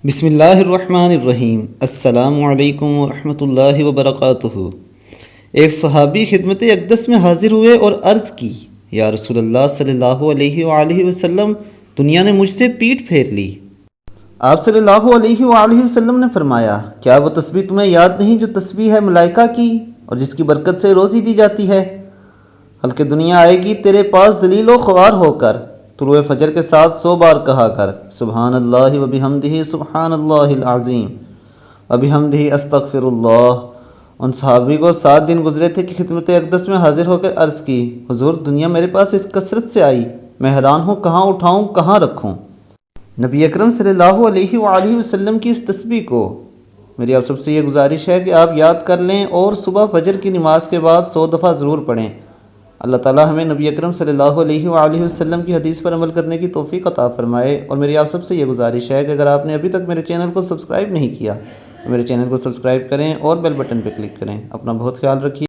بسم اللہ الرحمن الرحیم۔ السلام علیکم ورحمۃ اللہ وبرکاتہ۔ ایک صحابی خدمت اقدس میں حاضر ہوئے اور عرض کی، یا رسول اللہ صلی اللہ علیہ وآلہ وسلم، دنیا نے مجھ سے پیٹھ پھیر لی۔ آپ صلی اللہ علیہ وآلہ وسلم نے فرمایا، کیا وہ تسبیح تمہیں یاد نہیں جو تسبیح ہے ملائکہ کی اور جس کی برکت سے روزی دی جاتی ہے؟ ہلکہ دنیا آئے گی تیرے پاس ذلیل و خوار ہو کر، طلوع فجر کے ساتھ 100 بار کہا کر، سبحان اللہ وبحمدہ سبحان اللہ العظیم وبحمدہ استغفر اللہ۔ ان صحابی کو 7 دن گزرے تھے کہ خدمت اقدس میں حاضر ہو کر عرض کی، حضور دنیا میرے پاس اس کثرت سے آئی، میں حیران ہوں کہاں اٹھاؤں کہاں رکھوں۔ نبی اکرم صلی اللہ علیہ وآلہ وسلم کی اس تسبیح کو میری آپ سب سے یہ گزارش ہے کہ آپ یاد کر لیں اور صبح فجر کی نماز کے بعد 100 دفعہ ضرور پڑھیں۔ اللہ تعالی ہمیں نبی اکرم صلی اللہ علیہ وآلہ وسلم کی حدیث پر عمل کرنے کی توفیق عطا فرمائے۔ اور میری آپ سب سے یہ گزارش ہے کہ اگر آپ نے ابھی تک میرے چینل کو سبسکرائب نہیں کیا تو میرے چینل کو سبسکرائب کریں اور بیل بٹن پہ کلک کریں۔ اپنا بہت خیال رکھیے۔